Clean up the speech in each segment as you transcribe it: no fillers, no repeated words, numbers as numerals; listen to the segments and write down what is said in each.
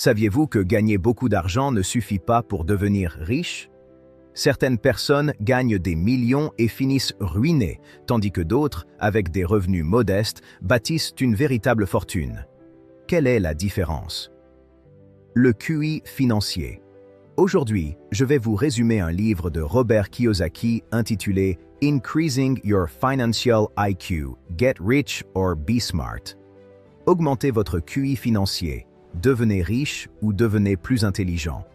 Saviez-vous que gagner beaucoup d'argent ne suffit pas pour devenir riche? Certaines personnes gagnent des millions et finissent ruinées, tandis que d'autres, avec des revenus modestes, bâtissent une véritable fortune. Quelle est la différence? Le QI financier. Aujourd'hui, je vais vous résumer un livre de Robert Kiyosaki intitulé Increasing Your Financial IQ, Get Rich or Be Smart. Augmentez votre QI financier, devenez riche ou devenez plus intelligent.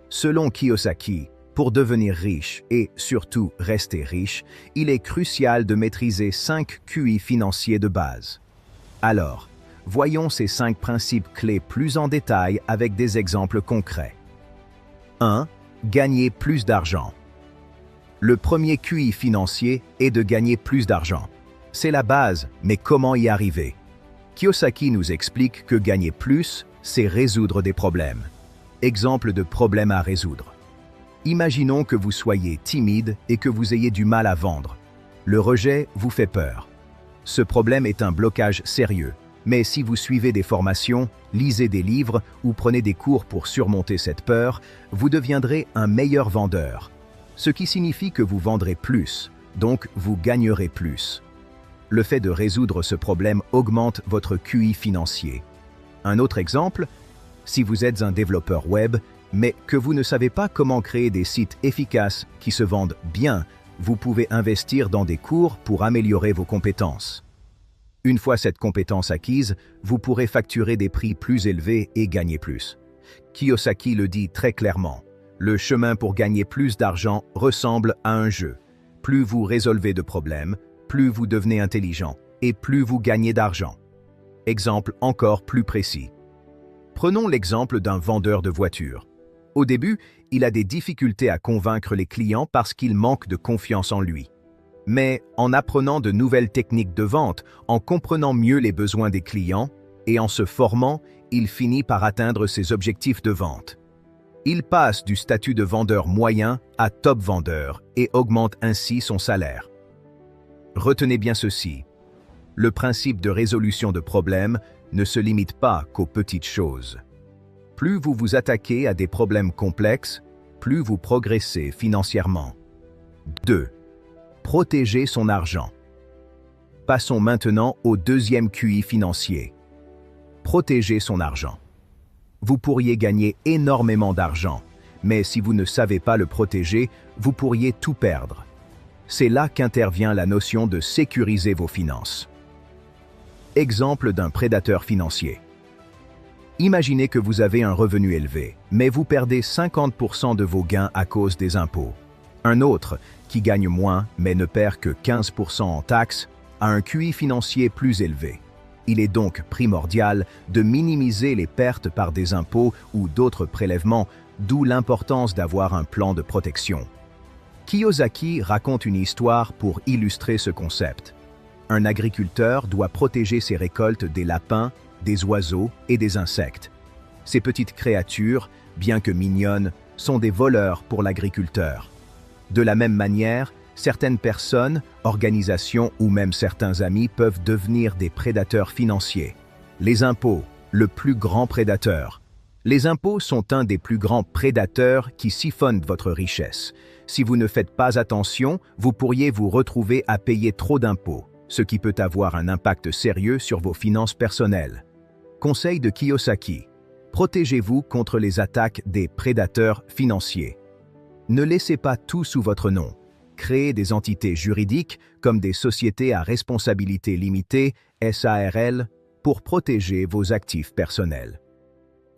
Selon Kiyosaki, pour devenir riche et surtout rester riche, il est crucial de maîtriser 5 QI financiers de base. Alors, voyons ces 5 principes clés plus en détail avec des exemples concrets. 1. Gagner plus d'argent. Le premier QI financier est de gagner plus d'argent. C'est la base, mais comment y arriver? Kiyosaki nous explique que gagner plus, c'est résoudre des problèmes. Exemple de problème à résoudre. Imaginons que vous soyez timide et que vous ayez du mal à vendre. Le rejet vous fait peur. Ce problème est un blocage sérieux, mais si vous suivez des formations, lisez des livres ou prenez des cours pour surmonter cette peur, vous deviendrez un meilleur vendeur. Ce qui signifie que vous vendrez plus, donc vous gagnerez plus. Le fait de résoudre ce problème augmente votre QI financier. Un autre exemple, si vous êtes un développeur web, mais que vous ne savez pas comment créer des sites efficaces qui se vendent bien, vous pouvez investir dans des cours pour améliorer vos compétences. Une fois cette compétence acquise, vous pourrez facturer des prix plus élevés et gagner plus. Kiyosaki le dit très clairement, le chemin pour gagner plus d'argent ressemble à un jeu. Plus vous résolvez de problèmes, plus vous devenez intelligent et plus vous gagnez d'argent. Exemple encore plus précis. Prenons l'exemple d'un vendeur de voitures. Au début, il a des difficultés à convaincre les clients parce qu'il manque de confiance en lui. Mais en apprenant de nouvelles techniques de vente, en comprenant mieux les besoins des clients et en se formant, il finit par atteindre ses objectifs de vente. Il passe du statut de vendeur moyen à top vendeur et augmente ainsi son salaire. Retenez bien ceci. Le principe de résolution de problèmes ne se limite pas qu'aux petites choses. Plus vous vous attaquez à des problèmes complexes, plus vous progressez financièrement. 2. Protéger son argent. Passons maintenant au deuxième QI financier. Protéger son argent. Vous pourriez gagner énormément d'argent, mais si vous ne savez pas le protéger, vous pourriez tout perdre. C'est là qu'intervient la notion de sécuriser vos finances. Exemple d'un prédateur financier. Imaginez que vous avez un revenu élevé, mais vous perdez 50% de vos gains à cause des impôts. Un autre, qui gagne moins mais ne perd que 15% en taxes, a un QI financier plus élevé. Il est donc primordial de minimiser les pertes par des impôts ou d'autres prélèvements, d'où l'importance d'avoir un plan de protection. Kiyosaki raconte une histoire pour illustrer ce concept. Un agriculteur doit protéger ses récoltes des lapins, des oiseaux et des insectes. Ces petites créatures, bien que mignonnes, sont des voleurs pour l'agriculteur. De la même manière, certaines personnes, organisations ou même certains amis peuvent devenir des prédateurs financiers. Les impôts, le plus grand prédateur. Les impôts sont un des plus grands prédateurs qui siphonnent votre richesse. Si vous ne faites pas attention, vous pourriez vous retrouver à payer trop d'impôts, ce qui peut avoir un impact sérieux sur vos finances personnelles. Conseil de Kiyosaki. Protégez-vous contre les attaques des prédateurs financiers. Ne laissez pas tout sous votre nom. Créez des entités juridiques comme des sociétés à responsabilité limitée, SARL, pour protéger vos actifs personnels.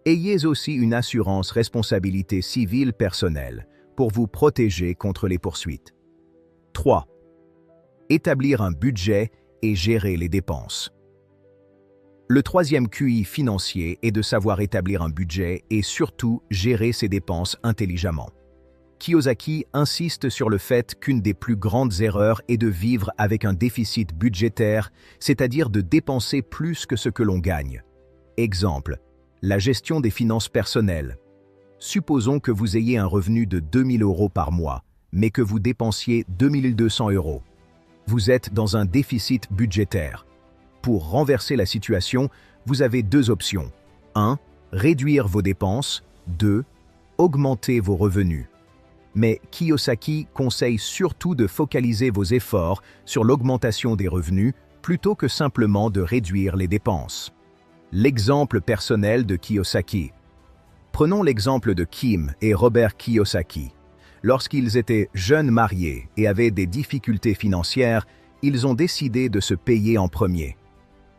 Ayez aussi une assurance responsabilité civile personnelle pour vous protéger contre les poursuites. 3. Établir un budget et gérer les dépenses. Le troisième QI financier est de savoir établir un budget et surtout gérer ses dépenses intelligemment. Kiyosaki insiste sur le fait qu'une des plus grandes erreurs est de vivre avec un déficit budgétaire, c'est-à-dire de dépenser plus que ce que l'on gagne. Exemple, la gestion des finances personnelles. Supposons que vous ayez un revenu de 2 000 € par mois, mais que vous dépensiez 2 200 €. Vous êtes dans un déficit budgétaire. Pour renverser la situation, vous avez deux options. 1. Réduire vos dépenses. 2. Augmenter vos revenus. Mais Kiyosaki conseille surtout de focaliser vos efforts sur l'augmentation des revenus plutôt que simplement de réduire les dépenses. L'exemple personnel de Kiyosaki. Prenons l'exemple de Kim et Robert Kiyosaki. Lorsqu'ils étaient jeunes mariés et avaient des difficultés financières, ils ont décidé de se payer en premier.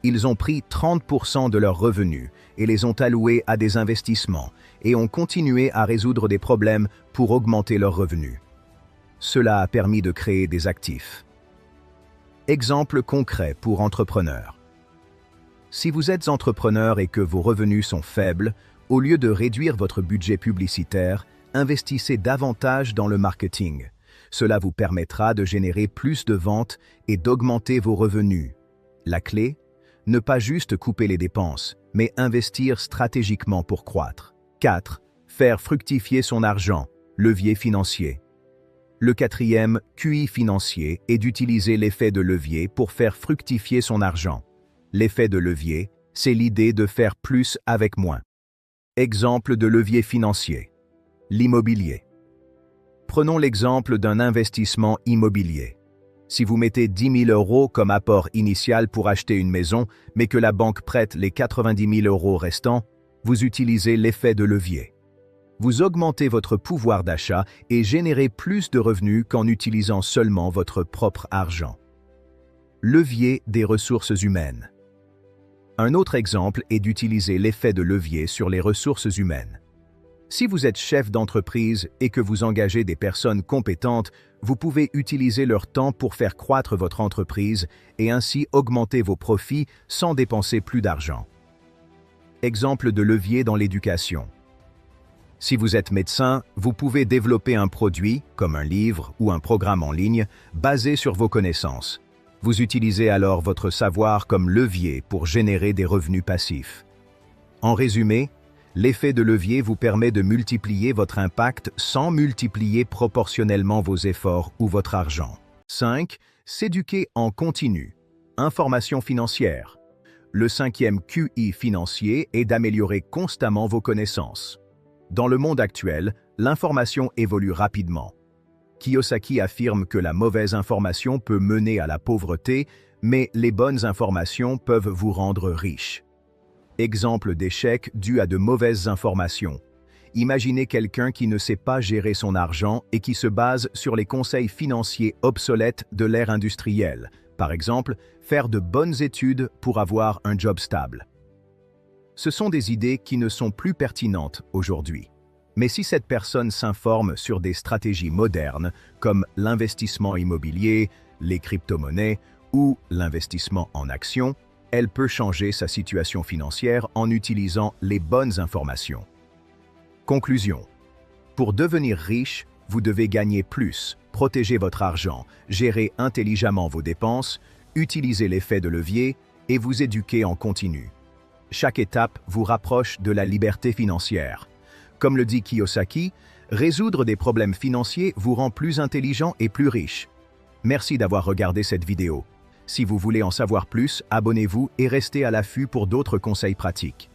Ils ont pris 30% de leurs revenus et les ont alloués à des investissements et ont continué à résoudre des problèmes pour augmenter leurs revenus. Cela a permis de créer des actifs. Exemple concret pour entrepreneurs. Si vous êtes entrepreneur et que vos revenus sont faibles, au lieu de réduire votre budget publicitaire, investissez davantage dans le marketing. Cela vous permettra de générer plus de ventes et d'augmenter vos revenus. La clé? Ne pas juste couper les dépenses, mais investir stratégiquement pour croître. 4. Faire fructifier son argent, levier financier. Le quatrième QI financier est d'utiliser l'effet de levier pour faire fructifier son argent. L'effet de levier, c'est l'idée de faire plus avec moins. Exemple de levier financier. L'immobilier. Prenons l'exemple d'un investissement immobilier. Si vous mettez 10 000 € comme apport initial pour acheter une maison, mais que la banque prête les 90 000 € restants, vous utilisez l'effet de levier. Vous augmentez votre pouvoir d'achat et générez plus de revenus qu'en utilisant seulement votre propre argent. Levier des ressources humaines. Un autre exemple est d'utiliser l'effet de levier sur les ressources humaines. Si vous êtes chef d'entreprise et que vous engagez des personnes compétentes, vous pouvez utiliser leur temps pour faire croître votre entreprise et ainsi augmenter vos profits sans dépenser plus d'argent. Exemple de levier dans l'éducation. Si vous êtes médecin, vous pouvez développer un produit, comme un livre ou un programme en ligne, basé sur vos connaissances. Vous utilisez alors votre savoir comme levier pour générer des revenus passifs. En résumé, l'effet de levier vous permet de multiplier votre impact sans multiplier proportionnellement vos efforts ou votre argent. 5. S'éduquer en continu. Information financière. Le 5e QI financier est d'améliorer constamment vos connaissances. Dans le monde actuel, l'information évolue rapidement. Kiyosaki affirme que la mauvaise information peut mener à la pauvreté, mais les bonnes informations peuvent vous rendre riche. Exemple d'échec dû à de mauvaises informations. Imaginez quelqu'un qui ne sait pas gérer son argent et qui se base sur les conseils financiers obsolètes de l'ère industrielle. Par exemple, faire de bonnes études pour avoir un job stable. Ce sont des idées qui ne sont plus pertinentes aujourd'hui. Mais si cette personne s'informe sur des stratégies modernes comme l'investissement immobilier, les crypto-monnaies ou l'investissement en actions, elle peut changer sa situation financière en utilisant les bonnes informations. Conclusion. Pour devenir riche, vous devez gagner plus, protéger votre argent, gérer intelligemment vos dépenses, utiliser l'effet de levier et vous éduquer en continu. Chaque étape vous rapproche de la liberté financière. Comme le dit Kiyosaki, résoudre des problèmes financiers vous rend plus intelligent et plus riche. Merci d'avoir regardé cette vidéo. Si vous voulez en savoir plus, abonnez-vous et restez à l'affût pour d'autres conseils pratiques.